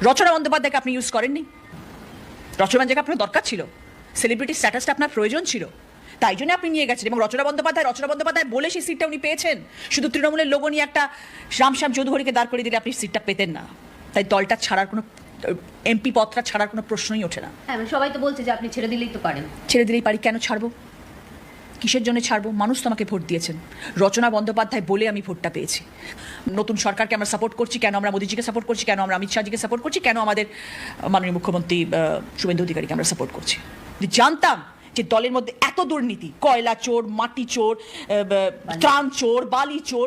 রচনা বন্দ্যোপাধ্যায়কে আপনি ইউজ করেননি। রচনা বন্দ্যোপাধ্যায়কে আপনার দরকার ছিল, সেলিব্রিটি স্ট্যাটাসটা আপনার প্রয়োজন ছিল, তাই জন্য আপনি নিয়ে গেছেন। এবং রচনা বন্দ্যোপাধ্যায় বলে সেই সিটটা উনি পেয়েছেন। শুধু তৃণমূলের লোগো নিয়ে একটা রামশ্যাম চৌধুরীকে দাঁড় করে দিলে আপনি সিটটা পেতেন না। তাই দলটা ছাড়ার কোনো, এমপি পদটা ছাড়ার কোনো প্রশ্নই ওঠে না। হ্যাঁ, সবাই তো বলছে যে আপনি ছেড়ে দিলেই তো পারেন। ছেড়ে দিলেই পারি, কেন ছাড়বো? কিসের জন্য ছাড়বো? মানুষ তো আমাকে ভোট দিয়েছেন, রচনা বন্দ্যোপাধ্যায় বলে আমি ভোটটা পেয়েছি। নতুন সরকারকে আমরা সাপোর্ট করছি, কেন আমরা মোদিজিকে সাপোর্ট করছি, কেন আমরা অমিত শাহজিকে সাপোর্ট করছি, কেন আমাদের মাননীয় মুখ্যমন্ত্রী শুভেন্দু অধিকারীকে আমরা সাপোর্ট করছি। জানতাম যে দলের মধ্যে এত দুর্নীতি, কয়লা চোর, মাটি চোর, ত্রাণ চোর, বালি চোর,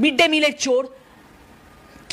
মিড ডে মিলের চোর,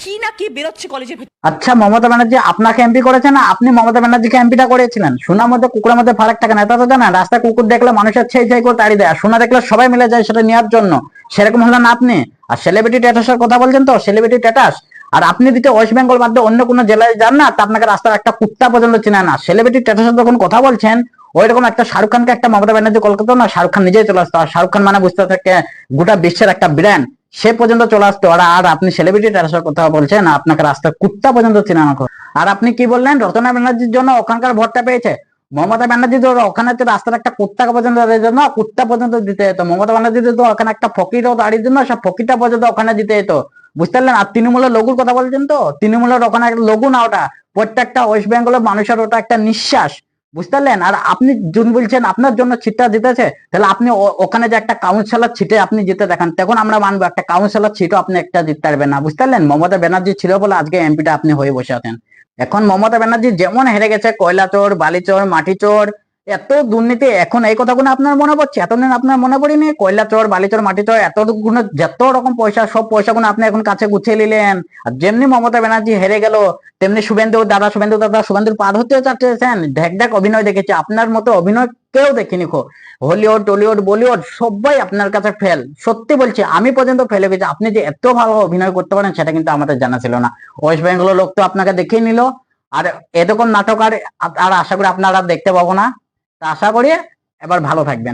কি না কি বেরোচ্ছে কলেজের ভিতরে। আচ্ছা, মমতা ব্যানার্জি আপনাকে এমপি করেছে না, আপনি মমতা ব্যানার্জিকে এমপিটা করেছিলেন? সোনার মধ্যে কুকুরের মধ্যে ফারাক থাকে না, এটা তো জানেন। রাস্তায় কুকুর দেখলে মানুষের ছেই ছেই করে তাড়ি দেয়, আর সোনা দেখলে সবাই মিলে যায় সেটা নেওয়ার জন্য। সেরকম হলেন আপনি। আর সেলিব্রিটি স্ট্যাটাসের কথা বলছেন তো, সেলিব্রিটি স্ট্যাটাস। আর আপনি যদি ওয়েস্ট বেঙ্গল বাদ দিয়ে অন্য কোনো জেলায় যান না, তা আপনাকে রাস্তার একটা কুত্তা পর্যন্ত চেনে না। সেলিব্রিটি স্ট্যাটাসের যখন কথা বলছেন, ওই রকম একটা শাহরুখ খানকে একটা মমতা ব্যানার্জি কল করতো না, শাহরুখ খান নিজেই চলে আসতো। আর শাহরুখ খান মানে বুঝতে থাকে গোটা বিশ্বের একটা ব্র্যান্ড, সে পর্যন্ত চলে আসতো। আর আপনি সেলিব্রিটি স্ট্যাটাসের কথা বলছেন, আপনাকে রাস্তার কুত্তা পর্যন্ত চেনে না। আর আপনি কি বললেন, রচনা ব্যানার্জির জন্য ওখানকার ভোটটা পেয়েছে? মমতা ব্যানার্জি তো ওখানে রাস্তার একটা কুত্তা পর্যন্ত জন্য কুত্তা পর্যন্ত দিতে যেত। মমতা ব্যানার্জি তো ওখানে একটা ফকিরও দাঁড়িয়ে জন্য সব ফকিরটা পর্যন্ত ওখানে দিতে যেত, বুঝতে পারলেন? আর তৃণমূলের লঘুর কথা বলছেন তো, তৃণমূলের ওখানে একটা লঘু না, ওটা প্রত্যেকটা ওয়েস্ট বেঙ্গলের মানুষের ওটা একটা নিঃশ্বাস, বুঝতে পারলেন? আর আপনি যখন বলছেন আপনার জন্য ছিটটা জিতেছে, তাহলে আপনি ওখানে যে একটা কাউন্সিলর ছিটে আপনি জিতে দেখান, তখন আমরা মানবো। একটা কাউন্সিলর ছিটও আপনি একটা জিততে পারবেন না, বুঝতে পারলেন? মমতা ব্যানার্জি ছিল বলে আজকে এমপিটা আপনি হয়ে বসে আছেন। এখন মমতা ব্যানার্জি যেমন হেরে গেছে, কয়লা চোর, বালি চোর, মাটি চোর, এত দুর্নীতি, এখন এই কথাগুলো আপনার মনে পড়ছে? এতদিন আপনার মনে পড়েনি? কয়লা চোর, বালি চোর, মাটি চোর, এতগুলো যত রকম পয়সা, সব পয়সাগুলো আপনি এখন কাছে গুছিয়ে নিলেন। আর যেমনি মমতা ব্যানার্জি হেরে গেল, তেমনি শুভেন্দুর পার হতেও চাচ্ছেন। ঢেক ঢেক অভিনয় দেখেছে, আপনার মতো অভিনয় কেউ দেখিনি। হলিউড, টলিউড, বলিউড সবাই আপনার কাছে ফেল। সত্যি বলছি, আমি পর্যন্ত ফেলে গেছি। আপনি যে এত ভালো অভিনয় করতে পারেন সেটা কিন্তু আমাদের জানা ছিল না। ওয়েস্ট বেঙ্গলের লোক তো আপনাকে দেখিয়ে নিল। আর এরকম নাটক আর আশা করি আপনারা দেখতে পাবো না। তা আশা করি এবার ভালো থাকবেন।